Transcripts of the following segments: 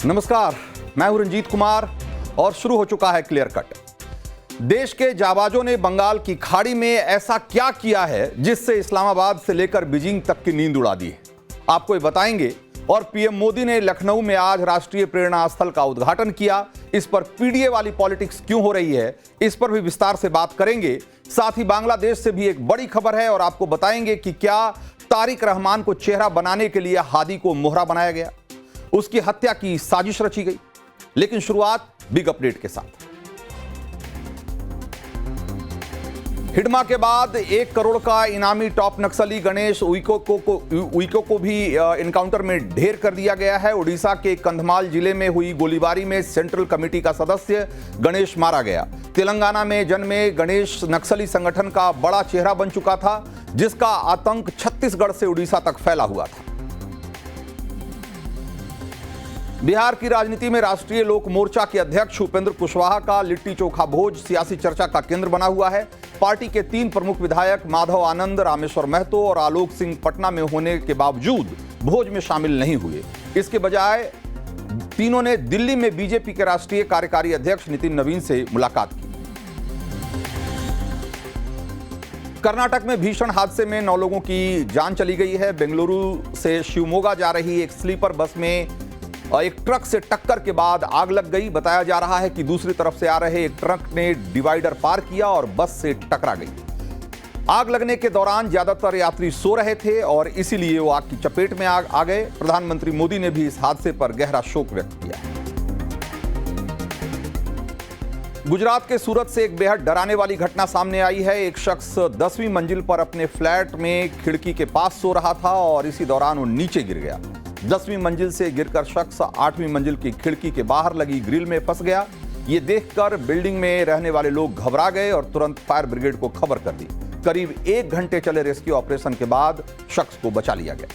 नमस्कार, मैं हूं रंजीत कुमार और शुरू हो चुका है क्लियर कट। देश के जाबाजों ने बंगाल की खाड़ी में ऐसा क्या किया है जिससे इस्लामाबाद से लेकर बीजिंग तक की नींद उड़ा दी है, आपको ये बताएंगे। और पीएम मोदी ने लखनऊ में आज राष्ट्रीय प्रेरणा स्थल का उद्घाटन किया। इस पर पीडीए वाली पॉलिटिक्स क्यों हो रही है, इस पर भी विस्तार से बात करेंगे। साथ ही बांग्लादेश से भी एक बड़ी खबर है और आपको बताएंगे कि क्या तारिक रहमान को चेहरा बनाने के लिए हादी को मोहरा बनाया गया, उसकी हत्या की साजिश रची गई। लेकिन शुरुआत बिग अपडेट के साथ। हिडमा के बाद 1 करोड़ का इनामी टॉप नक्सली गणेश उइको को भी इनकाउंटर में ढेर कर दिया गया है। उड़ीसा के कंधमाल जिले में हुई गोलीबारी में सेंट्रल कमेटी का सदस्य गणेश मारा गया। तेलंगाना में जन्मे गणेश नक्सली संगठन का बड़ा चेहरा बन चुका था, जिसका आतंक छत्तीसगढ़ से उड़ीसा तक फैला हुआ था। बिहार की राजनीति में राष्ट्रीय लोक मोर्चा के अध्यक्ष उपेंद्र कुशवाहा का लिट्टी चोखा भोज सियासी चर्चा का केंद्र बना हुआ है। पार्टी के 3 प्रमुख विधायक माधव आनंद, रामेश्वर महतो और आलोक सिंह पटना में होने के बावजूद भोज में शामिल नहीं हुए। इसके बजाय तीनों ने दिल्ली में बीजेपी के राष्ट्रीय कार्यकारी अध्यक्ष नितिन नवीन से मुलाकात की। कर्नाटक में भीषण हादसे में 9 लोगों की जान चली गई है। बेंगलुरु से शिवमोगा जा रही एक स्लीपर बस में एक ट्रक से टक्कर के बाद आग लग गई। बताया जा रहा है कि दूसरी तरफ से आ रहे एक ट्रक ने डिवाइडर पार किया और बस से टकरा गई। आग लगने के दौरान ज्यादातर यात्री सो रहे थे और इसीलिए वो आग की चपेट में आ गए। प्रधानमंत्री मोदी ने भी इस हादसे पर गहरा शोक व्यक्त किया। गुजरात के सूरत से एक बेहद डराने वाली घटना सामने आई है। एक शख्स 10वीं मंजिल पर अपने फ्लैट में खिड़की के पास सो रहा था और इसी दौरान वो नीचे गिर गया। 10वीं मंजिल से गिरकर शख्स 8वीं मंजिल की खिड़की के बाहर लगी ग्रिल में फंस गया। ये देखकर बिल्डिंग में रहने वाले लोग घबरा गए और तुरंत फायर ब्रिगेड को खबर कर दी। करीब 1 घंटे चले रेस्क्यू ऑपरेशन के बाद शख्स को बचा लिया गया।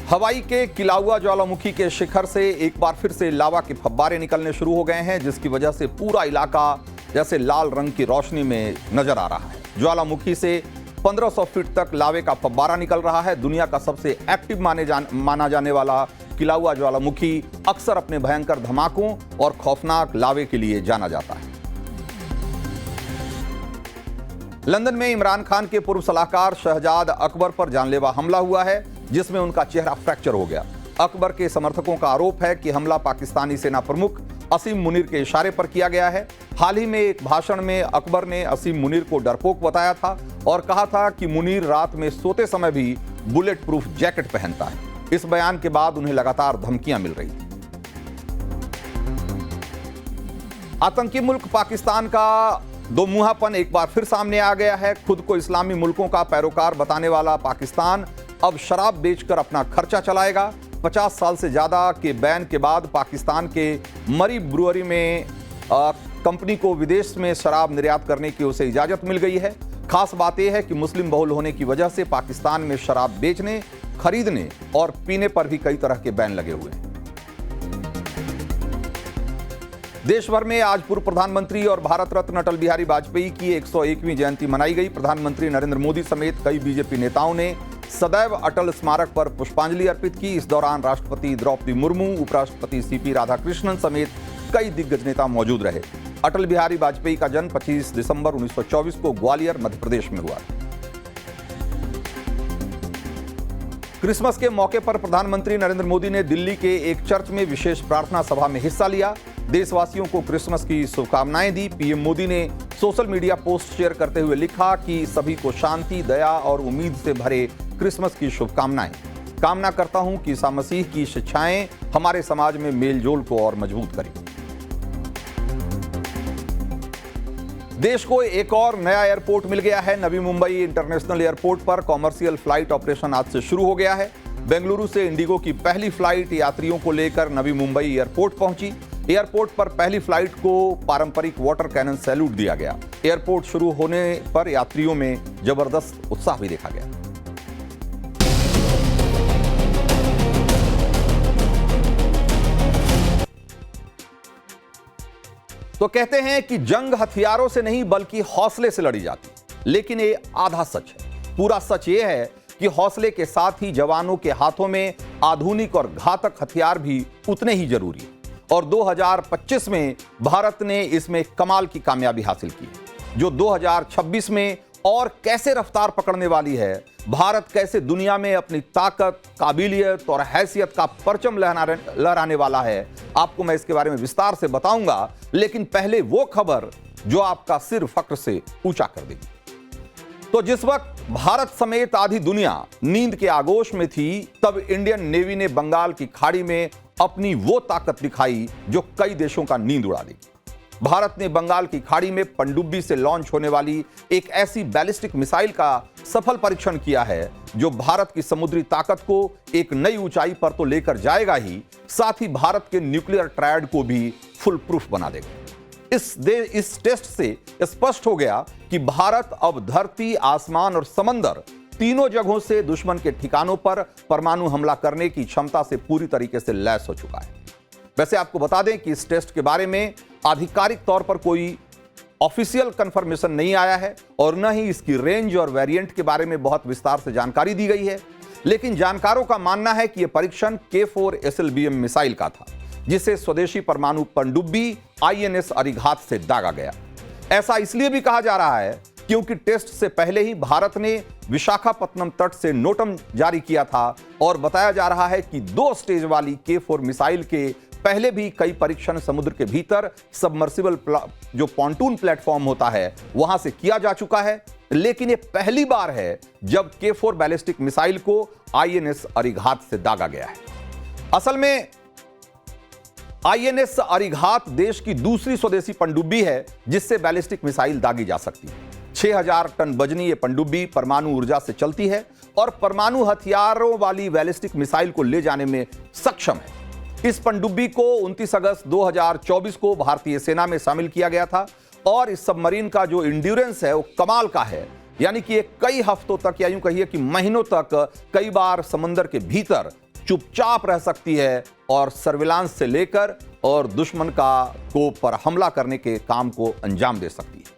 हवाई के किलाउआ ज्वालामुखी के शिखर से एक बार फिर से लावा के फव्वारे निकलने शुरू हो गए हैं, जिसकी वजह से पूरा इलाका जैसे लाल रंग की रोशनी में नजर आ रहा है। ज्वालामुखी से 1500 फीट तक लावे का फव्वारा निकल रहा है। दुनिया का सबसे एक्टिव माना जाने वाला किलाउआ ज्वालामुखी अक्सर अपने भयंकर धमाकों और खौफनाक लावे के लिए जाना जाता है। लंदन में इमरान खान के पूर्व सलाहकार शहजाद अकबर पर जानलेवा हमला हुआ है, जिसमें उनका चेहरा फ्रैक्चर हो गया। अकबर के समर्थकों का आरोप है कि हमला पाकिस्तानी सेना प्रमुख असीम मुनीर के इशारे पर किया गया है। हाल ही में एक भाषण में अकबर ने असीम मुनीर को डरपोक बताया था और कहा था कि मुनीर रात में सोते समय भी बुलेट प्रूफ जैकेट पहनता है। इस बयान के बाद उन्हें लगातार धमकियां मिल रही थी। आतंकी मुल्क पाकिस्तान का दोमुहापन एक बार फिर सामने आ गया है। खुद को इस्लामी मुल्कों का पैरोकार बताने वाला पाकिस्तान अब शराब बेचकर अपना खर्चा चलाएगा। 50 साल से ज्यादा के बैन के बाद पाकिस्तान के मरी ब्रुअरी में कंपनी को विदेश में शराब निर्यात करने की उसे इजाजत मिल गई है। खास बात यह है कि मुस्लिम बहुल होने की वजह से पाकिस्तान में शराब बेचने, खरीदने और पीने पर भी कई तरह के बैन लगे हुए हैं। देश भर में आज पूर्व प्रधानमंत्री और भारत रत्न अटल बिहारी वाजपेयी की 101वीं जयंती मनाई गई। प्रधानमंत्री नरेंद्र मोदी समेत कई बीजेपी नेताओं ने सदैव अटल स्मारक पर पुष्पांजलि अर्पित की। इस दौरान राष्ट्रपति द्रौपदी मुर्मू, उपराष्ट्रपति सीपी राधाकृष्णन समेत कई दिग्गज नेता मौजूद रहे। अटल बिहारी वाजपेयी का जन्म 25 दिसंबर 1924 को ग्वालियर, मध्य प्रदेश में हुआ। क्रिसमस के मौके पर प्रधानमंत्री नरेंद्र मोदी ने दिल्ली के एक चर्च में विशेष प्रार्थना सभा में हिस्सा लिया। देशवासियों को क्रिसमस की शुभकामनाएं दी। पीएम मोदी ने सोशल मीडिया पोस्ट शेयर करते हुए लिखा कि सभी को शांति, दया और उम्मीद से भरे क्रिसमस की शुभकामनाएं। कामना करता हूं कि ईसा मसीह की शिक्षाएं हमारे समाज में मेलजोल को और मजबूत करें। देश को एक और नया एयरपोर्ट मिल गया है। नवी मुंबई इंटरनेशनल एयरपोर्ट पर कॉमर्शियल फ्लाइट ऑपरेशन आज से शुरू हो गया है। बेंगलुरु से इंडिगो की पहली फ्लाइट यात्रियों को लेकर नवी मुंबई एयरपोर्ट पहुंची। एयरपोर्ट पर पहली फ्लाइट को पारंपरिक वाटर कैनन सैल्यूट दिया गया। एयरपोर्ट शुरू होने पर यात्रियों में जबरदस्त उत्साह भी देखा गया। तो कहते हैं कि जंग हथियारों से नहीं बल्कि हौसले से लड़ी जाती, लेकिन ये आधा सच है। पूरा सच ये है कि हौसले के साथ ही जवानों के हाथों में आधुनिक और घातक हथियार भी उतने ही जरूरी हैं। और 2025 में भारत ने इसमें कमाल की कामयाबी हासिल की है, जो 2026 में और कैसे रफ्तार पकड़ने वाली है। भारत कैसे दुनिया में अपनी ताकत, काबिलियत और हैसियत का परचम लहराने वाला है, आपको मैं इसके बारे में विस्तार से बताऊंगा। लेकिन पहले वो खबर जो आपका सिर फक्र से ऊंचा कर देगी। तो जिस वक्त भारत समेत आधी दुनिया नींद के आगोश में थी, तब इंडियन नेवी ने बंगाल की खाड़ी में अपनी वो ताकत दिखाई जो कई देशों का नींद उड़ा देगी। भारत ने बंगाल की खाड़ी में पनडुब्बी से लॉन्च होने वाली एक ऐसी बैलिस्टिक मिसाइल का सफल परीक्षण किया है जो भारत की समुद्री ताकत को एक नई ऊंचाई पर तो लेकर जाएगा ही, साथ ही भारत के न्यूक्लियर ट्रायड को भी फुल प्रूफ बना देगा। इस टेस्ट से स्पष्ट हो गया कि भारत अब धरती, आसमान और समंदर तीनों जगहों से दुश्मन के ठिकानों पर परमाणु हमला करने की क्षमता से पूरी तरीके से लैस हो चुका है। वैसे आपको बता दें कि इस टेस्ट के बारे में आधिकारिक तौर पर कोई ऑफिशियल कंफर्मेशन नहीं आया है और न ही इसकी रेंज और वेरिएंट के बारे में बहुत विस्तार से जानकारी दी गई है। लेकिन जानकारों का मानना है कि यह परीक्षण K4 SLBM मिसाइल का था, जिसे स्वदेशी परमाणु पनडुब्बी INS अरिघात से दागा गया। ऐसा इसलिए भी कहा जा रहा है क्योंकि टेस्ट से पहले ही भारत ने विशाखापत्तनम तट से नोटम जारी किया था और बताया जा रहा है कि 2 स्टेज वाली K4 मिसाइल के पहले भी कई परीक्षण समुद्र के भीतर सबमर्सिबल जो पॉन्टून प्लेटफॉर्म होता है वहां से किया जा चुका है। लेकिन यह पहली बार है जब K4 बैलिस्टिक मिसाइल को INS अरिघात से दागा गया है। असल में INS अरिघात देश की दूसरी स्वदेशी पनडुब्बी है जिससे बैलिस्टिक मिसाइल दागी जा सकती है। 6000 टन वजनी ये पनडुब्बी परमाणु ऊर्जा से चलती है और परमाणु हथियारों वाली बैलिस्टिक मिसाइल को ले जाने में सक्षम है। इस पनडुब्बी को 29 अगस्त 2024 को भारतीय सेना में शामिल किया गया था और इस सबमरीन का जो इंड्योरेंस है वो कमाल का है, यानी कि ये कई हफ्तों तक या यूं कहिए कि महीनों तक कई बार समंदर के भीतर चुपचाप रह सकती है और सर्विलांस से लेकर और दुश्मन को पर हमला करने के काम को अंजाम दे सकती है।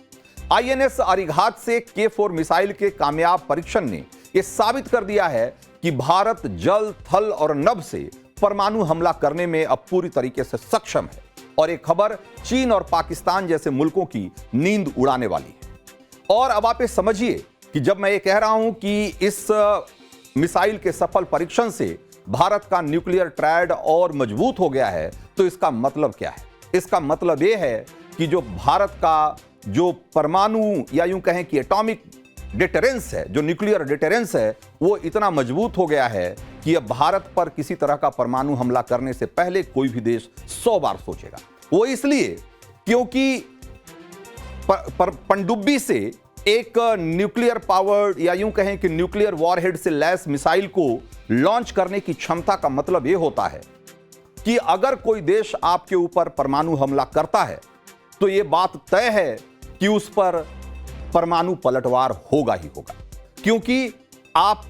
INS अरिघात से K4 मिसाइल के कामयाब परीक्षण ने यह साबित कर दिया है कि भारत जल, थल और नभ से परमाणु हमला करने में अब पूरी तरीके से सक्षम है और एक खबर चीन और पाकिस्तान जैसे मुल्कों की नींद उड़ाने वाली है। और अब आप ये समझिए कि जब मैं ये कह रहा हूं कि इस मिसाइल के सफल परीक्षण से भारत का न्यूक्लियर ट्रायड और मजबूत हो गया है, तो इसका मतलब क्या है? इसका मतलब यह है कि जो भारत का जो परमाणु या यूं कहें कि एटॉमिक डिटरेंस है, जो न्यूक्लियर डिटरेंस है, वो इतना मजबूत हो गया है कि अब भारत पर किसी तरह का परमाणु हमला करने से पहले कोई भी देश 100 बार सोचेगा। वो इसलिए क्योंकि पनडुब्बी से एक न्यूक्लियर पावर्ड या यूं कहें कि न्यूक्लियर वॉरहेड से लैस मिसाइल को लॉन्च करने की क्षमता का मतलब यह होता है कि अगर कोई देश आपके ऊपर परमाणु हमला करता है तो यह बात तय है कि उस पर परमाणु पलटवार होगा ही होगा। क्योंकि आप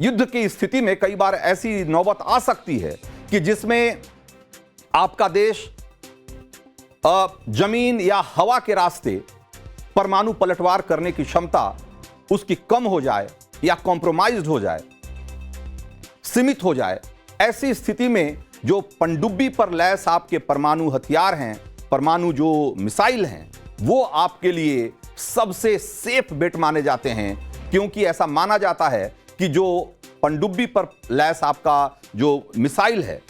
युद्ध की स्थिति में कई बार ऐसी नौबत आ सकती है कि जिसमें आपका देश जमीन या हवा के रास्ते परमाणु पलटवार करने की क्षमता उसकी कम हो जाए या कॉम्प्रोमाइज्ड हो जाए, सीमित हो जाए। ऐसी स्थिति में जो पनडुब्बी पर लैस आपके परमाणु हथियार हैं, परमाणु जो मिसाइल हैं, वो आपके लिए सबसे सेफ बेट माने जाते हैं। क्योंकि ऐसा माना जाता है कि जो पनडुब्बी पर लैस आपका जो मिसाइल है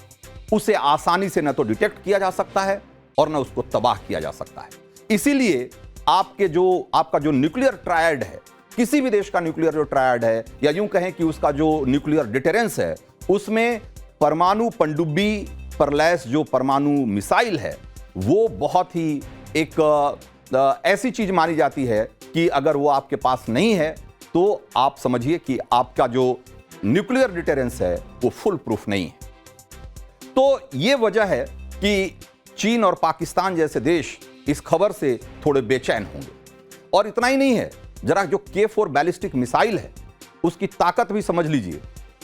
उसे आसानी से न तो डिटेक्ट किया जा सकता है और न उसको तबाह किया जा सकता है। इसीलिए आपका जो न्यूक्लियर ट्रायड है, किसी भी देश का न्यूक्लियर जो ट्रायड है या यूं कहें कि उसका जो न्यूक्लियर डिटरेंस है, उसमें परमाणु पनडुब्बी पर लैस जो परमाणु मिसाइल है वो बहुत ही एक ऐसी चीज मानी जाती है कि अगर वो आपके पास नहीं है तो आप समझिए कि आपका जो न्यूक्लियर डिटरेंस है वो फुल प्रूफ नहीं है। तो ये वजह है कि चीन और पाकिस्तान जैसे देश इस खबर से थोड़े बेचैन होंगे। और इतना ही नहीं है, जरा जो K4 बैलिस्टिक मिसाइल है उसकी ताकत भी समझ लीजिए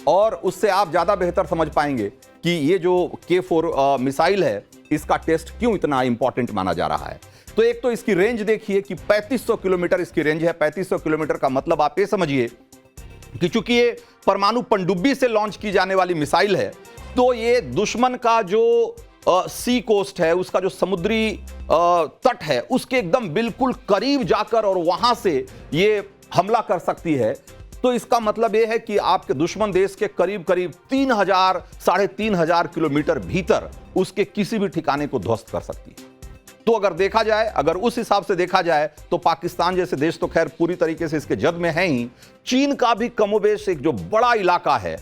और उससे आप ज्यादा बेहतर समझ पाएंगे कि ये जो K4 मिसाइल है इसका टेस्ट क्यों इतना इंपॉर्टेंट माना जा रहा है। तो एक तो इसकी रेंज देखिए कि 3500 किलोमीटर इसकी रेंज है। 3500 किलोमीटर का मतलब आप ये समझिए कि चूंकि ये परमाणु पनडुब्बी से लॉन्च की जाने वाली मिसाइल है, तो ये दुश्मन का जो सी कोस्ट है, उसका जो समुद्री तट है, उसके एकदम बिल्कुल करीब जाकर और वहां से ये हमला कर सकती है। तो इसका मतलब यह है कि आपके दुश्मन देश के करीब करीब 3000 साढ़े 3000 किलोमीटर भीतर उसके किसी भी ठिकाने को ध्वस्त कर सकती है। तो अगर देखा जाए, अगर उस हिसाब से देखा जाए, तो पाकिस्तान जैसे देश तो खैर पूरी तरीके से इसके जद में है ही। चीन का भी कमोबेश एक जो बड़ा इलाका है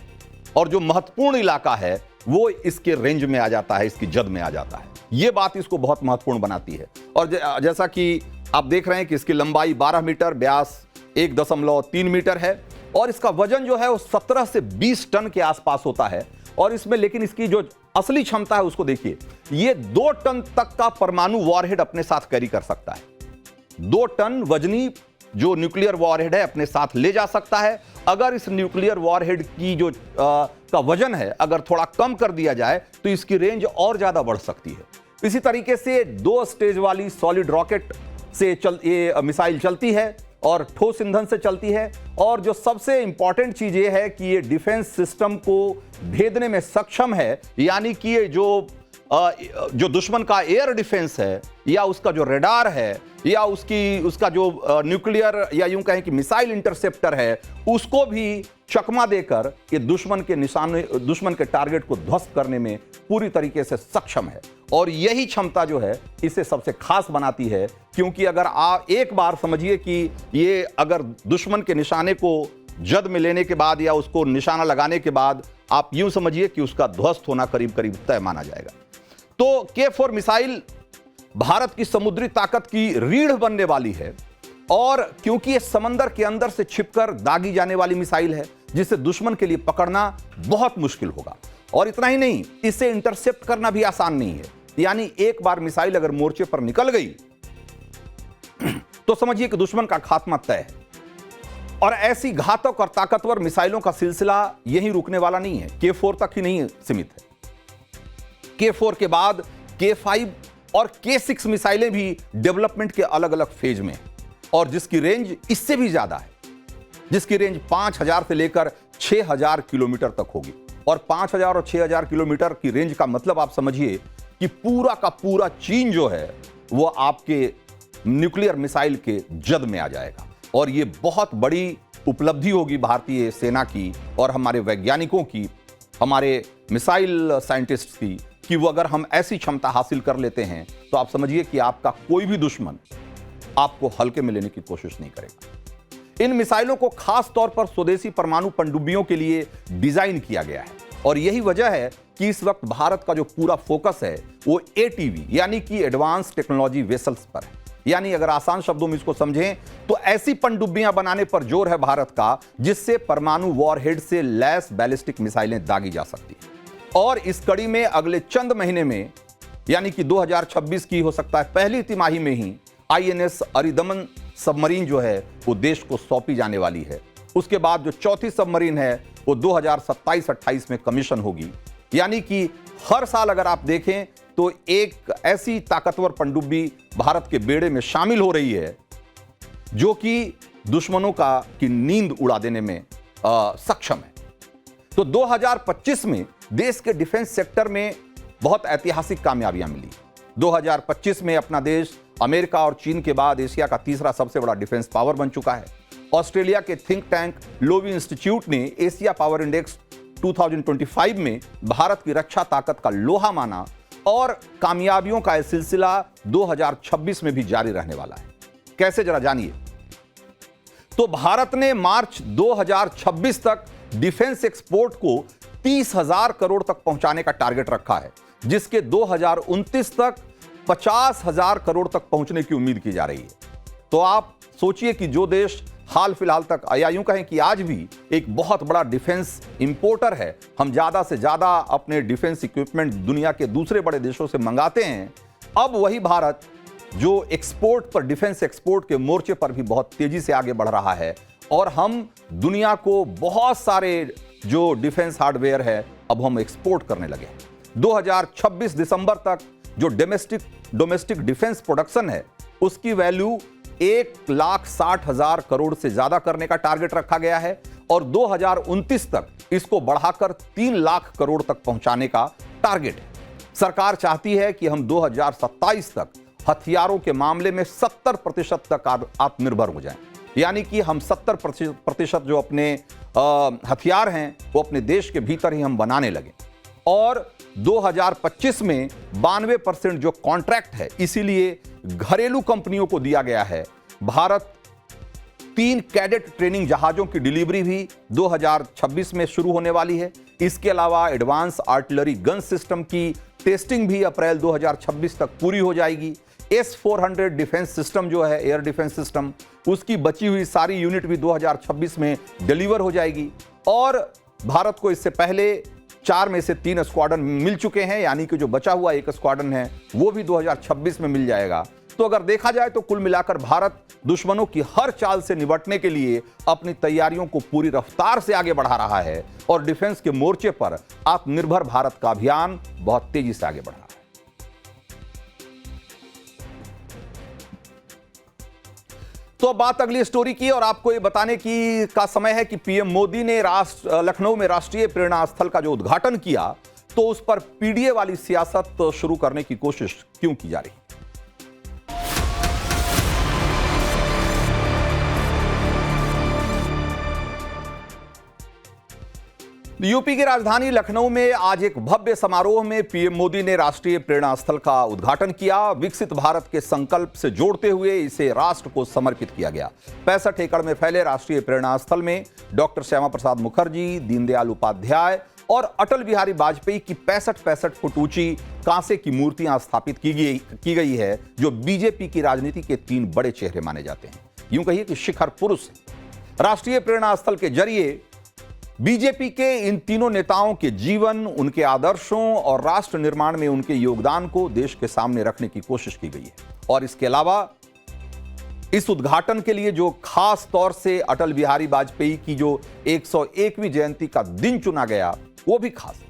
और जो महत्वपूर्ण इलाका है, वो इसके रेंज में आ जाता है, इसकी जद में आ जाता है। यह बात इसको बहुत महत्वपूर्ण बनाती है। और जैसा कि आप देख रहे हैं कि इसकी लंबाई 12 मीटर, व्यास 1.3 मीटर है और इसका वजन जो है वो 17 से 20 टन के आसपास होता है। और इसमें लेकिन इसकी जो असली क्षमता है उसको देखिए, ये 2 टन तक का परमाणु वॉरहेड अपने साथ कैरी कर सकता है। 2 टन वजनी जो न्यूक्लियर वॉरहेड है अपने साथ ले जा सकता है। अगर इस न्यूक्लियर वॉरहेड की जो का वजन है अगर थोड़ा कम कर दिया जाए तो इसकी रेंज और ज्यादा बढ़ सकती है। इसी तरीके से 2 स्टेज वाली सॉलिड रॉकेट से ये मिसाइल चलती है और ठोस ईंधन से चलती है। और जो सबसे इंपॉर्टेंट चीज ये है कि ये डिफेंस सिस्टम को भेदने में सक्षम है, यानी कि ये जो दुश्मन का एयर डिफेंस है या उसका जो रडार है या उसका जो न्यूक्लियर या यूं कहें कि मिसाइल इंटरसेप्टर है, उसको भी चकमा देकर ये दुश्मन के टारगेट को ध्वस्त करने में पूरी तरीके से सक्षम है। और यही क्षमता जो है इसे सबसे खास बनाती है, क्योंकि अगर आप एक बार समझिए कि ये अगर दुश्मन के निशाने को जद में लेने के बाद या उसको निशाना लगाने के बाद आप यूं समझिए कि उसका ध्वस्त होना करीब करीब तय माना जाएगा। तो K4 मिसाइल भारत की समुद्री ताकत की रीढ़ बनने वाली है। और क्योंकि ये समंदर के अंदर से छिपकर दागी जाने वाली मिसाइल है, जिसे दुश्मन के लिए पकड़ना बहुत मुश्किल होगा। और इतना ही नहीं, इसे इंटरसेप्ट करना भी आसान नहीं है। यानी एक बार मिसाइल अगर मोर्चे पर निकल गई तो समझिए कि दुश्मन का खात्मा तय है। और ऐसी घातक और ताकतवर मिसाइलों का सिलसिला यहीं रुकने वाला नहीं है, K4 तक ही नहीं सीमित है। K4 के बाद K5 और K6 मिसाइलें भी डेवलपमेंट के अलग अलग फेज में हैं और जिसकी रेंज इससे भी ज्यादा है, जिसकी रेंज 5000 से लेकर 6000 किलोमीटर तक होगी। और 5000 और 6000 किलोमीटर की रेंज का मतलब आप समझिए कि पूरा का पूरा चीन जो है वो आपके न्यूक्लियर मिसाइल के जद में आ जाएगा। और ये बहुत बड़ी उपलब्धि होगी भारतीय सेना की और हमारे वैज्ञानिकों की, हमारे मिसाइल साइंटिस्ट की, कि वो अगर हम ऐसी क्षमता हासिल कर लेते हैं तो आप समझिए कि आपका कोई भी दुश्मन आपको हल्के में लेने की कोशिश नहीं करेगा। इन मिसाइलों को खास तौर पर स्वदेशी परमाणु पनडुब्बियों के लिए डिजाइन किया गया है और यही वजह है कि इस वक्त भारत का जो पूरा फोकस है वो ATV यानी कि एडवांस टेक्नोलॉजी वेसल्स पर है। यानी अगर आसान शब्दों में इसको समझें तो ऐसी पनडुब्बियां बनाने पर जोर है भारत का जिससे परमाणु वॉरहेड से लैस बैलिस्टिक मिसाइलें दागी जा सकती हैं। और इस कड़ी में अगले चंद महीने में यानी कि 2026 की हो सकता है पहली तिमाही में ही INS अरिदमन सबमरीन जो है वो देश को सौंपी जाने वाली है। उसके बाद जो चौथी सबमरीन है वो 2027-28 में कमीशन होगी। यानी कि हर साल अगर आप देखें तो एक ऐसी ताकतवर पनडुब्बी भारत के बेड़े में शामिल हो रही है जो कि दुश्मनों की नींद उड़ा देने में सक्षम है। तो 2025 में देश के डिफेंस सेक्टर में बहुत ऐतिहासिक कामयाबियां मिली। 2025 में अपना देश अमेरिका और चीन के बाद एशिया का तीसरा सबसे बड़ा डिफेंस पावर बन चुका है। ऑस्ट्रेलिया के थिंक टैंक लोवी इंस्टीट्यूट ने एशिया पावर इंडेक्स 2025 में भारत की रक्षा ताकत का लोहा माना और कामयाबियों का यह सिलसिला 2026 में भी जारी रहने वाला है। कैसे, जरा जानिए। तो भारत ने मार्च 2026 तक डिफेंस एक्सपोर्ट को 30,000 करोड़ तक पहुंचाने का टारगेट रखा है, जिसके 2029 तक 50,000 करोड़ तक पहुंचने की उम्मीद की जा रही है। तो आप सोचिए कि जो देश हाल फिलहाल तक या यूं कहें कि आज भी एक बहुत बड़ा डिफेंस इंपोर्टर है, हम ज्यादा से ज्यादा अपने डिफेंस इक्विपमेंट दुनिया के दूसरे बड़े देशों से मंगाते हैं, अब वही भारत जो एक्सपोर्ट पर, डिफेंस एक्सपोर्ट के मोर्चे पर भी बहुत तेजी से आगे बढ़ रहा है और हम दुनिया को बहुत सारे जो डिफेंस हार्डवेयर है अब हम एक्सपोर्ट करने लगे हैं। 2026 दिसंबर तक जो डोमेस्टिक डिफेंस प्रोडक्शन है उसकी वैल्यू 1,60,000 करोड़ से ज्यादा करने का टारगेट रखा गया है और 2029 तक इसको बढ़ाकर 3 लाख करोड़ तक पहुंचाने का टारगेट है। सरकार चाहती है कि हम 2027 तक हथियारों के मामले में 70% तक आत्मनिर्भर हो जाएं, यानी कि हम 70% जो अपने हथियार हैं वो अपने देश के भीतर ही हम बनाने लगे। और 2025 में 92% जो कॉन्ट्रैक्ट है, इसीलिए घरेलू कंपनियों को दिया गया है। भारत 3 कैडेट ट्रेनिंग जहाजों की डिलीवरी भी 2026 में शुरू होने वाली है। इसके अलावा एडवांस आर्टिलरी गन सिस्टम की टेस्टिंग भी अप्रैल 2026 तक पूरी हो जाएगी। S-400 डिफेंस सिस्टम जो है, एयर डिफेंस सिस्टम, उसकी बची हुई सारी यूनिट भी 2026 में डिलीवर हो जाएगी। और भारत को इससे पहले 4 में से 3 स्क्वाड्रन मिल चुके हैं, यानी कि जो बचा हुआ 1 स्क्वाड्रन है वो भी 2026 में मिल जाएगा। तो अगर देखा जाए तो कुल मिलाकर भारत दुश्मनों की हर चाल से निपटने के लिए अपनी तैयारियों को पूरी रफ्तार से आगे बढ़ा रहा है और डिफेंस के मोर्चे पर आत्मनिर्भर भारत का अभियान बहुत तेजी से आगे बढ़ रहा है। तो अब बात अगली स्टोरी की, और आपको ये बताने की का समय है कि पीएम मोदी ने लखनऊ में राष्ट्रीय प्रेरणा स्थल का जो उद्घाटन किया, तो उस पर पीडीए वाली सियासत शुरू करने की कोशिश क्यों की जा रही है। यूपी की राजधानी लखनऊ में आज एक भव्य समारोह में पीएम मोदी ने राष्ट्रीय प्रेरणा स्थल का उद्घाटन किया। विकसित भारत के संकल्प से जोड़ते हुए इसे राष्ट्र को समर्पित किया गया। 65 एकड़ में फैले राष्ट्रीय प्रेरणा स्थल में डॉक्टर श्यामा प्रसाद मुखर्जी, दीनदयाल उपाध्याय और अटल बिहारी वाजपेयी की 65 फुट ऊंची कांसे की मूर्तियां स्थापित की गई है, जो बीजेपी की राजनीति के 3 बड़े चेहरे माने जाते हैं। यूं कहिए कि शिखर पुरुष है। राष्ट्रीय प्रेरणा स्थल के जरिए बीजेपी के इन तीनों नेताओं के जीवन, उनके आदर्शों और राष्ट्र निर्माण में उनके योगदान को देश के सामने रखने की कोशिश की गई है। और इसके अलावा इस उद्घाटन के लिए जो खास तौर से अटल बिहारी वाजपेयी की जो 101वीं जयंती का दिन चुना गया, वो भी खास है।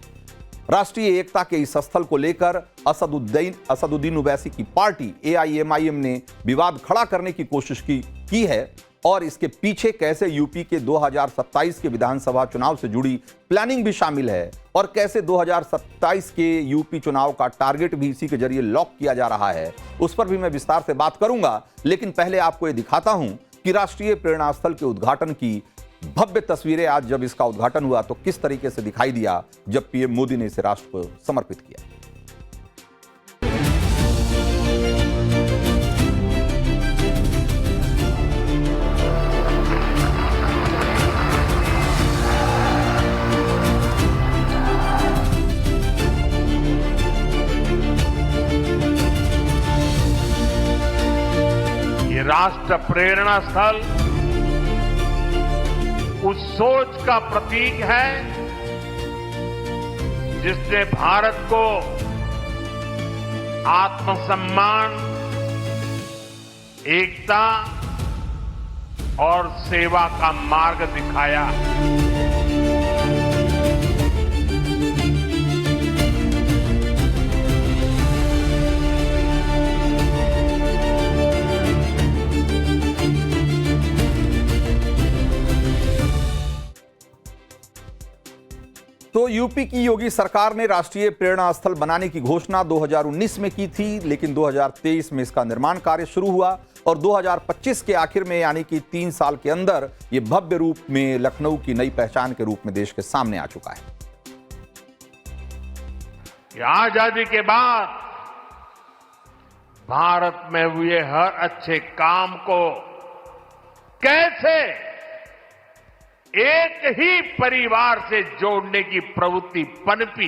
राष्ट्रीय एकता के इस स्थल को लेकर असदुद्दीन ओवैसी की पार्टी AIMIM ने विवाद खड़ा करने की कोशिश की है, और इसके पीछे कैसे यूपी के 2027 के विधानसभा चुनाव से जुड़ी प्लानिंग भी शामिल है, और कैसे 2027 के यूपी चुनाव का टारगेट भी इसी के जरिए लॉक किया जा रहा है, उस पर भी मैं विस्तार से बात करूंगा। लेकिन पहले आपको यह दिखाता हूं कि राष्ट्रीय प्रेरणा स्थल के उद्घाटन की भव्य तस्वीरें आज जब इसका उद्घाटन हुआ तो किस तरीके से दिखाई दिया जब पीएम मोदी ने इसे राष्ट्र को समर्पित किया। राष्ट्र प्रेरणा स्थल उस सोच का प्रतीक है जिसने भारत को आत्मसम्मान, एकता और सेवा का मार्ग दिखाया। तो यूपी की योगी सरकार ने राष्ट्रीय प्रेरणा स्थल बनाने की घोषणा 2019 में की थी, लेकिन 2023 में इसका निर्माण कार्य शुरू हुआ और 2025 के आखिर में, यानी कि 3 साल के अंदर, यह भव्य रूप में लखनऊ की नई पहचान के रूप में देश के सामने आ चुका है। आजादी के बाद भारत में हुए हर अच्छे काम को कैसे एक ही परिवार से जोड़ने की प्रवृत्ति पनपी,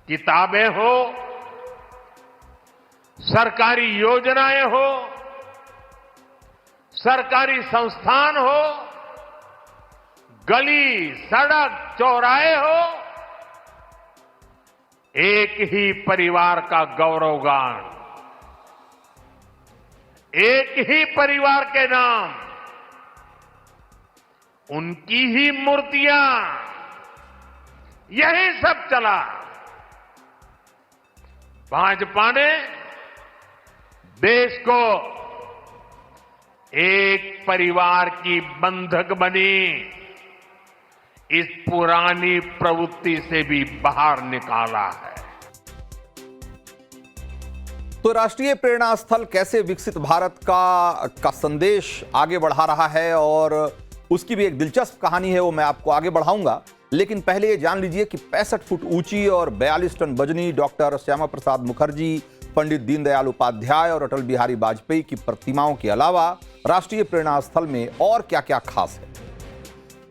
किताबें हो, सरकारी योजनाएं हो, सरकारी संस्थान हो, गली, सड़क, चौराहे हो, एक ही परिवार का गौरवगान, एक ही परिवार के नाम, उनकी ही मूर्तियां, यही सब चला। भाजपा ने देश को एक परिवार की बंधक बनी इस पुरानी प्रवृत्ति से भी बाहर निकाला है। तो राष्ट्रीय प्रेरणा स्थल कैसे विकसित भारत का संदेश आगे बढ़ा रहा है और उसकी भी एक दिलचस्प कहानी है, वो मैं आपको आगे बढ़ाऊंगा। लेकिन पहले ये जान लीजिए कि 65 फुट ऊंची और 42 टन वजनी डॉक्टर श्यामा प्रसाद मुखर्जी, पंडित दीनदयाल उपाध्याय और अटल बिहारी वाजपेयी की प्रतिमाओं के अलावा राष्ट्रीय प्रेरणा स्थल में और क्या क्या खास है।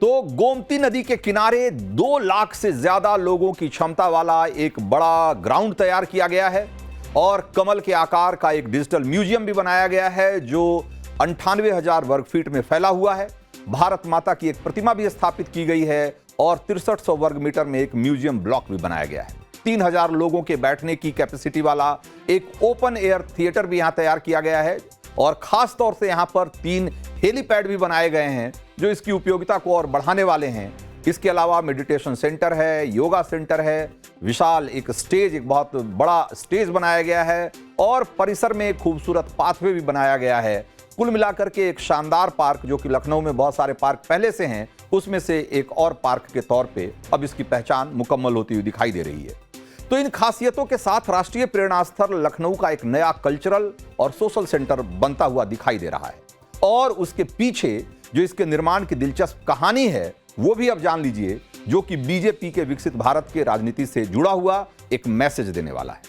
तो गोमती नदी के किनारे 2 लाख से ज्यादा लोगों की क्षमता वाला एक बड़ा ग्राउंड तैयार किया गया है और कमल के आकार का एक डिजिटल म्यूजियम भी बनाया गया है जो 98,000 वर्ग फीट में फैला हुआ है। भारत माता की एक प्रतिमा भी स्थापित की गई है और 6300 वर्ग मीटर में एक म्यूजियम ब्लॉक भी बनाया गया है। 3000 लोगों के बैठने की कैपेसिटी वाला एक ओपन एयर थिएटर भी यहां तैयार किया गया है और खास तौर से यहां पर 3 हेलीपैड भी बनाए गए हैं जो इसकी उपयोगिता को और बढ़ाने वाले हैं। इसके अलावा मेडिटेशन सेंटर है, योगा सेंटर है, विशाल एक स्टेज, एक बहुत बड़ा स्टेज बनाया गया है और परिसर में एक खूबसूरत पाथवे भी बनाया गया है। कुल मिलाकर के एक शानदार पार्क, जो कि लखनऊ में बहुत सारे पार्क पहले से हैं, उसमें से एक और पार्क के तौर पे अब इसकी पहचान मुकम्मल होती हुई दिखाई दे रही है। तो इन खासियतों के साथ राष्ट्रीय प्रेरणा स्थल लखनऊ का एक नया कल्चरल और सोशल सेंटर बनता हुआ दिखाई दे रहा है और उसके पीछे जो इसके निर्माण की दिलचस्प कहानी है वो भी अब जान लीजिए, जो कि बीजेपी के विकसित भारत के राजनीति से जुड़ा हुआ एक मैसेज देने वाला है।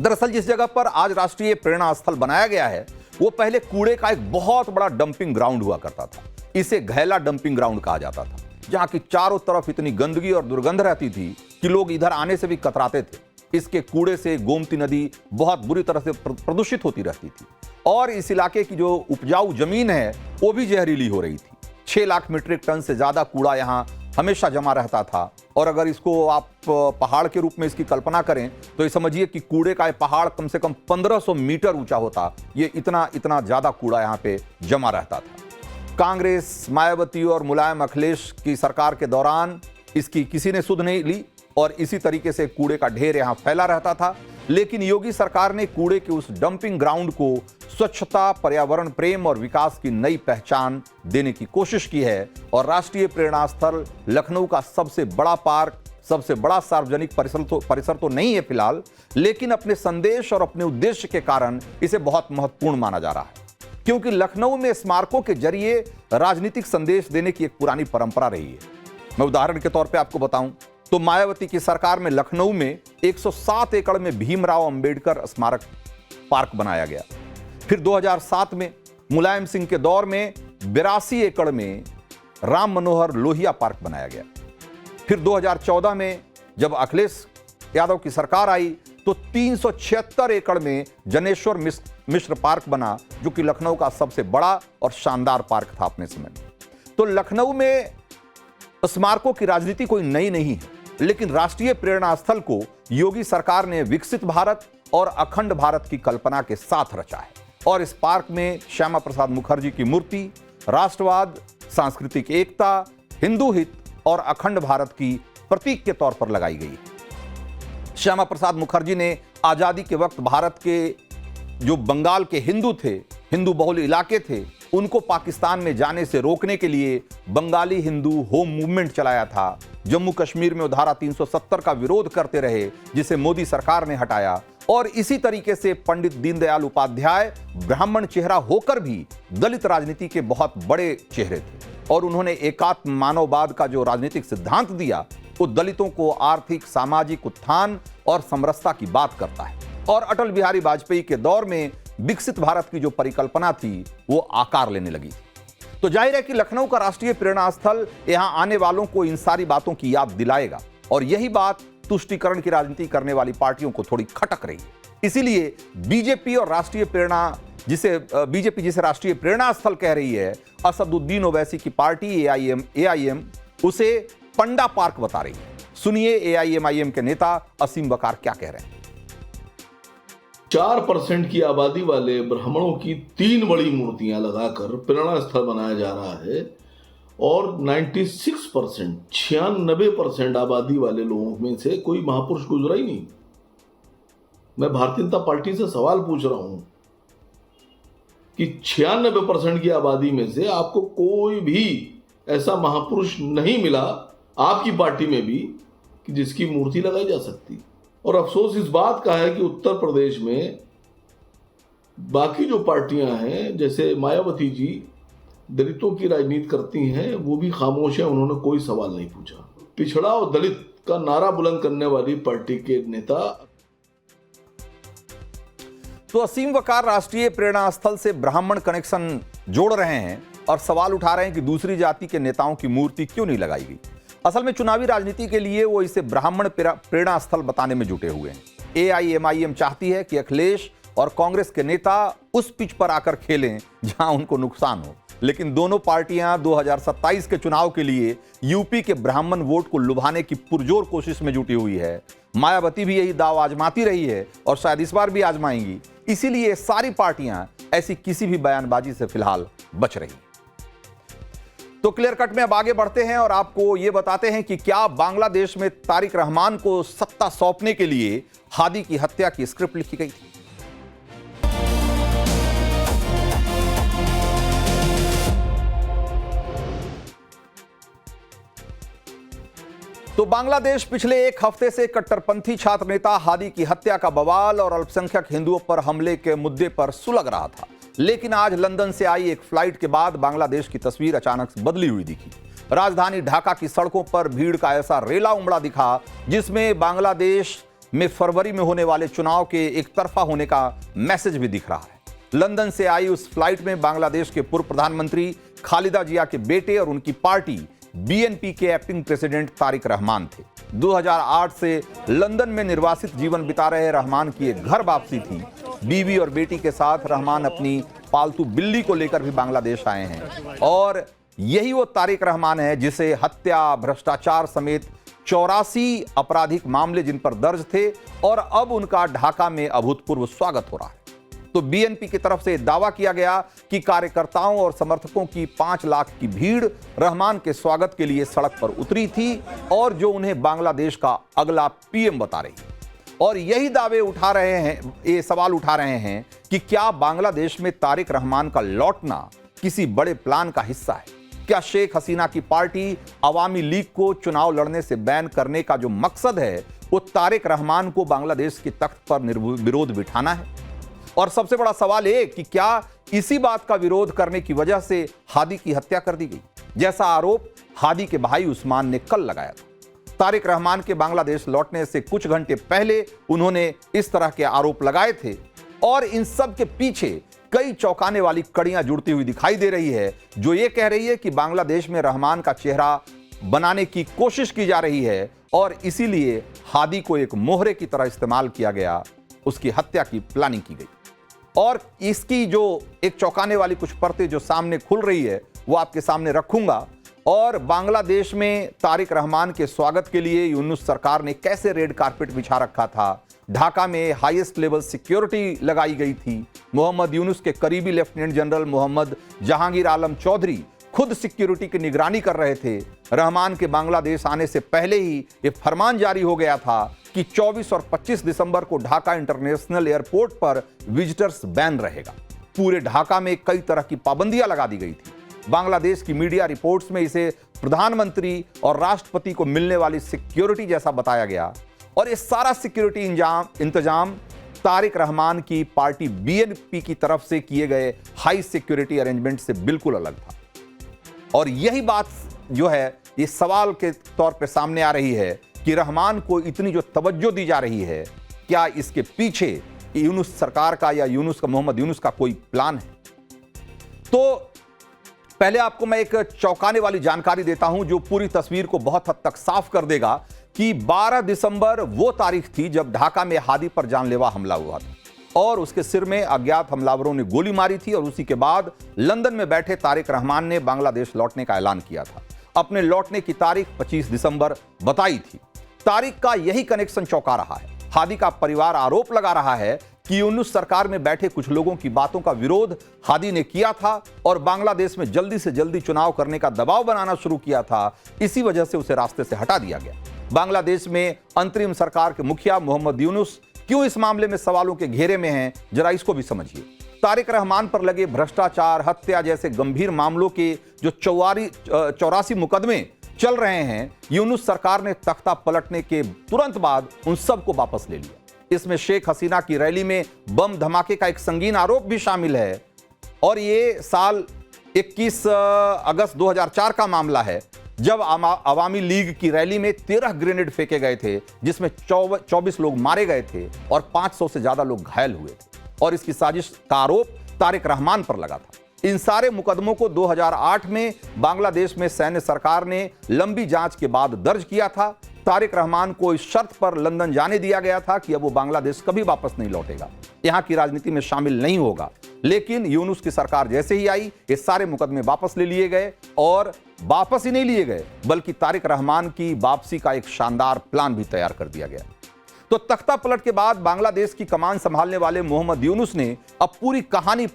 दरअसल जिस जगह पर आज राष्ट्रीय प्रेरणा स्थल बनाया गया है वो पहले कूड़े का एक बहुत बड़ा डंपिंग ग्राउंड हुआ करता था। इसे घैला डंपिंग ग्राउंड कहा जाता था, जहां की चारों तरफ इतनी गंदगी और दुर्गंध रहती थी कि लोग इधर आने से भी कतराते थे। इसके कूड़े से गोमती नदी बहुत बुरी तरह से प्रदूषित होती रहती थी और इस इलाके की जो उपजाऊ जमीन है वो भी जहरीली हो रही थी। 6 लाख मीट्रिक टन से ज्यादा कूड़ा यहाँ हमेशा जमा रहता था और अगर इसको आप पहाड़ के रूप में इसकी कल्पना करें तो ये समझिए कि कूड़े का पहाड़ कम से कम 1500 मीटर ऊंचा होता। ये इतना ज्यादा कूड़ा यहाँ पे जमा रहता था। कांग्रेस, मायावती और मुलायम अखिलेश की सरकार के दौरान इसकी किसी ने सुध नहीं ली और इसी तरीके से कूड़े का ढेर यहाँ फैला रहता था। लेकिन योगी सरकार ने कूड़े के उस डंपिंग ग्राउंड को स्वच्छता, पर्यावरण प्रेम और विकास की नई पहचान देने की कोशिश की है और राष्ट्रीय प्रेरणा स्थल लखनऊ का सबसे बड़ा पार्क, सबसे बड़ा सार्वजनिक परिसर तो नहीं है फिलहाल, लेकिन अपने संदेश और अपने उद्देश्य के कारण इसे बहुत महत्वपूर्ण माना जा रहा है, क्योंकि लखनऊ में स्मारकों के जरिए राजनीतिक संदेश देने की एक पुरानी परंपरा रही है। मैं उदाहरण के तौर पर आपको बताऊं तो मायावती की सरकार में लखनऊ में 107 एकड़ में भीमराव अंबेडकर स्मारक पार्क बनाया गया। फिर 2007 में मुलायम सिंह के दौर में 82 एकड़ में राम मनोहर लोहिया पार्क बनाया गया। फिर 2014 में जब अखिलेश यादव की सरकार आई तो 376 एकड़ में जनेश्वर मिश्र पार्क बना, जो कि लखनऊ का सबसे बड़ा और शानदार पार्क था अपने समय में। तो लखनऊ में स्मारकों की राजनीति कोई नई नहीं है, लेकिन राष्ट्रीय प्रेरणा स्थल को योगी सरकार ने विकसित भारत और अखंड भारत की कल्पना के साथ रचा है और इस पार्क में श्यामा प्रसाद मुखर्जी की मूर्ति राष्ट्रवाद, सांस्कृतिक एकता, हिंदू हित और अखंड भारत की प्रतीक के तौर पर लगाई गई है। श्यामा प्रसाद मुखर्जी ने आजादी के वक्त भारत के जो बंगाल के हिंदू थे, हिंदू बहुल इलाके थे, उनको पाकिस्तान में जाने से रोकने के लिए बंगाली हिंदू होम मूवमेंट चलाया था। जम्मू कश्मीर में धारा 370 का विरोध करते रहे, जिसे मोदी सरकार ने हटाया। और इसी तरीके से पंडित दीनदयाल उपाध्याय ब्राह्मण चेहरा होकर भी दलित राजनीति के बहुत बड़े चेहरे थे और उन्होंने एकात्म मानववाद का जो राजनीतिक सिद्धांत दिया वो दलितों को आर्थिक, सामाजिक उत्थान और समरसता की बात करता है। और अटल बिहारी वाजपेयी के दौर में विकसित भारत की जो परिकल्पना थी वो आकार लेने लगी। तो जाहिर है कि लखनऊ का राष्ट्रीय प्रेरणा स्थल यहां आने वालों को इन सारी बातों की याद दिलाएगा और यही बात तुष्टीकरण की राजनीति करने वाली पार्टियों को थोड़ी खटक रही है। इसीलिए बीजेपी जिसे राष्ट्रीय प्रेरणा स्थल कह रही है, असदुद्दीन ओवैसी की पार्टी एआईएम उसे पंडा पार्क बता रही है। सुनिए एआईएम के नेता असीम वकार क्या कह रहे हैं। 4% की आबादी वाले ब्राह्मणों की 3 बड़ी मूर्तियां लगाकर प्रेरणा स्थल बनाया जा रहा है और 96% आबादी वाले लोगों में से कोई महापुरुष गुजरा ही नहीं। मैं भारतीय जनता पार्टी से सवाल पूछ रहा हूं कि 96% की आबादी में से आपको कोई भी ऐसा महापुरुष नहीं मिला आपकी पार्टी में भी कि जिसकी मूर्ति लगाई जा सकती। और अफसोस इस बात का है कि उत्तर प्रदेश में बाकी जो पार्टियां हैं, जैसे मायावती जी दलितों की राजनीति करती हैं, वो भी खामोश है, उन्होंने कोई सवाल नहीं पूछा। पिछड़ा और दलित का नारा बुलंद करने वाली पार्टी के नेता। तो असीम वकार राष्ट्रीय प्रेरणा स्थल से ब्राह्मण कनेक्शन जोड़ रहे हैं और सवाल उठा रहे हैं कि दूसरी जाति के नेताओं की मूर्ति क्यों नहीं लगाई गई। असल में चुनावी राजनीति के लिए वो इसे ब्राह्मण प्रेरणा स्थल बताने में जुटे हुए हैं। AIMIM चाहती है कि अखिलेश और कांग्रेस के नेता उस पिच पर आकर खेलें जहां उनको नुकसान हो, लेकिन दोनों पार्टियां 2027 के चुनाव के लिए यूपी के ब्राह्मण वोट को लुभाने की पुरजोर कोशिश में जुटी हुई है। मायावती भी यही दाव आजमाती रही है और शायद इस बार भी आजमाएंगी। इसीलिए सारी पार्टियां ऐसी किसी भी बयानबाजी से फिलहाल बच रही। तो क्लियर कट में अब आगे बढ़ते हैं और आपको यह बताते हैं कि क्या बांग्लादेश में तारिक रहमान को सत्ता सौंपने के लिए हादी की हत्या की स्क्रिप्ट लिखी गई थी। तो बांग्लादेश पिछले एक हफ्ते से कट्टरपंथी छात्र नेता हादी की हत्या का बवाल और अल्पसंख्यक हिंदुओं पर हमले के मुद्दे पर सुलग रहा था, लेकिन आज लंदन से आई एक फ्लाइट के बाद बांग्लादेश की तस्वीर अचानक से बदली हुई दिखी। राजधानी ढाका की सड़कों पर भीड़ का ऐसा रेला उमड़ा दिखा जिसमें बांग्लादेश में फरवरी में होने वाले चुनाव के एक तरफा होने का मैसेज भी दिख रहा है। लंदन से आई उस फ्लाइट में बांग्लादेश के पूर्व प्रधानमंत्री खालिदा जिया के बेटे और उनकी पार्टी BNP के एक्टिंग प्रेसिडेंट तारिक रहमान थे। 2008 से लंदन में निर्वासित जीवन बिता रहे रहमान की एक घर वापसी थी। बीवी और बेटी के साथ रहमान अपनी पालतू बिल्ली को लेकर भी बांग्लादेश आए हैं और यही वो तारिक रहमान है जिसे हत्या, भ्रष्टाचार समेत 84 आपराधिक मामले जिन पर दर्ज थे और अब उनका ढाका में अभूतपूर्व स्वागत हो रहा है। तो BNP की तरफ से दावा किया गया कि कार्यकर्ताओं और समर्थकों की 5 लाख की भीड़ रहमान के स्वागत के लिए सड़क पर उतरी थी और जो उन्हें बांग्लादेश का अगला PM बता रही है। और यही दावे उठा रहे हैं, ये सवाल उठा रहे हैं कि क्या बांग्लादेश में तारिक रहमान का लौटना किसी बड़े प्लान का हिस्सा है? क्या शेख हसीना की पार्टी अवामी लीग को चुनाव लड़ने से बैन करने का जो मकसद है वो तारिक रहमान को बांग्लादेश के तख्त पर विरोध बिठाना है? और सबसे बड़ा सवाल ये कि क्या इसी बात का विरोध करने की वजह से हादी की हत्या कर दी गई, जैसा आरोप हादी के भाई उस्मान ने कल लगाया था। तारिक रहमान के बांग्लादेश लौटने से कुछ घंटे पहले उन्होंने इस तरह के आरोप लगाए थे और इन सब के पीछे कई चौंकाने वाली कड़ियां जुड़ती हुई दिखाई दे रही है, जो ये कह रही है कि बांग्लादेश में रहमान का चेहरा बनाने की कोशिश की जा रही है और इसीलिए हादी को एक मोहरे की तरह इस्तेमाल किया गया, उसकी हत्या की प्लानिंग की गई। और इसकी जो एक चौंकाने वाली कुछ परतें जो सामने खुल रही है वो आपके सामने रखूंगा। और बांग्लादेश में तारिक रहमान के स्वागत के लिए यूनुस सरकार ने कैसे रेड कारपेट बिछा रखा था, ढाका में हाईएस्ट लेवल सिक्योरिटी लगाई गई थी। मोहम्मद यूनुस के करीबी लेफ्टिनेंट जनरल मोहम्मद जहांगीर आलम चौधरी खुद सिक्योरिटी की निगरानी कर रहे थे। रहमान के बांग्लादेश आने से पहले ही ये फरमान जारी हो गया था कि 24 और 25 दिसंबर को ढाका इंटरनेशनल एयरपोर्ट पर विजिटर्स बैन रहेगा। पूरे ढाका में कई तरह की पाबंदियां लगा दी गई थी। बांग्लादेश की मीडिया रिपोर्ट्स में इसे प्रधानमंत्री और राष्ट्रपति को मिलने वाली सिक्योरिटी जैसा बताया गया और ये सारा सिक्योरिटी इंतजाम तारिक रहमान की पार्टी BNP की तरफ से किए गए हाई सिक्योरिटी अरेंजमेंट से बिल्कुल अलग था। और यही बात जो है ये सवाल के तौर पे सामने आ रही है कि रहमान को इतनी जो तवज्जो दी जा रही है, क्या इसके पीछे यूनुस सरकार का या मोहम्मद यूनुस का कोई प्लान है? तो पहले आपको मैं एक चौंकाने वाली जानकारी देता हूं जो पूरी तस्वीर को बहुत हद तक साफ कर देगा कि 12 दिसंबर वो तारीख थी जब ढाका में हादी पर जानलेवा हमला हुआ था और उसके सिर में अज्ञात हमलावरों ने गोली मारी थी और उसी के बाद लंदन में बैठे तारिक रहमान ने बांग्लादेश लौटने का ऐलान किया था। अपने लौटने की तारीख 25 दिसंबर बताई थी। तारिक का यही कनेक्शन चौंका रहा है। हादी का परिवार आरोप लगा रहा है कि यूनुस सरकार में बैठे कुछ लोगों की बातों का विरोध हादी ने किया था और बांग्लादेश में जल्दी से जल्दी चुनाव करने का दबाव बनाना शुरू किया था। इसी वजह से उसे रास्ते से हटा दिया गया। बांग्लादेश में अंतरिम सरकार के मुखिया मोहम्मद यूनुस क्यों इस मामले में सवालों के घेरे में हैं, जरा इसको भी समझिए। तारिक रहमान पर लगे भ्रष्टाचार, हत्या जैसे गंभीर मामलों के जो 84 मुकदमे चल रहे हैं, यूनुस सरकार ने तख्ता पलटने के तुरंत बाद उन सबको वापस ले लिया। इसमें शेख हसीना की रैली में बम धमाके का एक संगीन आरोप भी शामिल है और ये साल 21 अगस्त 2004 का मामला है, जब अवामी लीग की रैली में 13 ग्रेनेड फेंके गए थे, जिसमें 24 लोग मारे गए थे और 500 से ज्यादा लोग घायल हुए थे और इसकी साजिश का आरोप तारिक रहमान पर लगा था। इन सारे मुकदमों को 2008 में बांग्लादेश में सैन्य सरकार ने लंबी जांच के बाद दर्ज किया था। तारिक रहमान को इस शर्त पर लंदन जाने दिया गया था कि अब वो बांग्लादेश कभी वापस नहीं लौटेगा, यहां की राजनीति में शामिल नहीं होगा। लेकिन यूनुस की सरकार जैसे ही आई, ये सारे मुकदमे वापस ले लिए गए और वापस ही नहीं लिए गए बल्कि तारिक रहमान की वापसी का एक शानदार प्लान भी तैयार कर दिया गया। तो तख्ता पलट के बाद बांग्लादेश की कमान संभालने वाले मोहम्मद यूनुस ने अब पूरी कहानी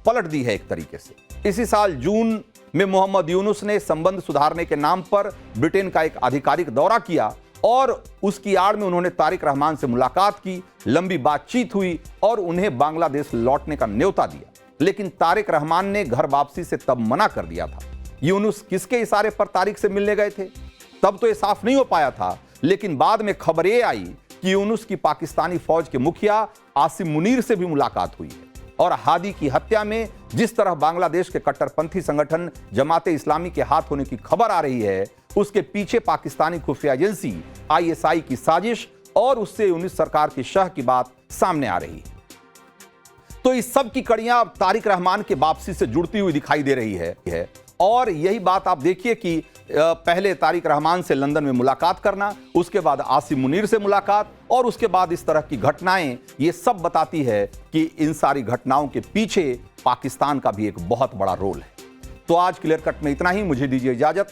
पलट दी है एक तरीके से। इसी साल जून में मोहम्मद यूनुस ने संबंध सुधारने के नाम पर ब्रिटेन का एक आधिकारिक दौरा किया और उसकी आड़ में उन्होंने तारिक रहमान से मुलाकात की, लंबी बातचीत हुई और उन्हें बांग्लादेश लौटने का न्योता दिया। लेकिन तारिक रहमान ने घर वापसी से तब मना कर दिया था। यूनुस किसके इशारे पर तारिक से मिलने गए थे, तब तो यह साफ नहीं हो पाया था, लेकिन बाद में खबर यह आई कि यूनुस की पाकिस्तानी फौज के मुखिया आसिम मुनीर से भी मुलाकात हुई है और हादी की हत्या में जिस तरह बांग्लादेश के कट्टरपंथी संगठन जमाते इस्लामी के हाथ होने की खबर आ रही है, उसके पीछे पाकिस्तानी खुफिया एजेंसी ISI की साजिश और उससे यूनुस सरकार की शह की बात सामने आ रही है। तो इस सब की कड़ियां अब तारिक रहमान के वापसी से जुड़ती हुई दिखाई दे रही है और यही बात आप देखिए कि पहले तारिक रहमान से लंदन में मुलाकात करना, उसके बाद आसिम मुनीर से मुलाकात और उसके बाद इस तरह की घटनाएं, ये सब बताती है कि इन सारी घटनाओं के पीछे पाकिस्तान का भी एक बहुत बड़ा रोल है। तो आज क्लियर कट में इतना ही, मुझे दीजिए इजाजत।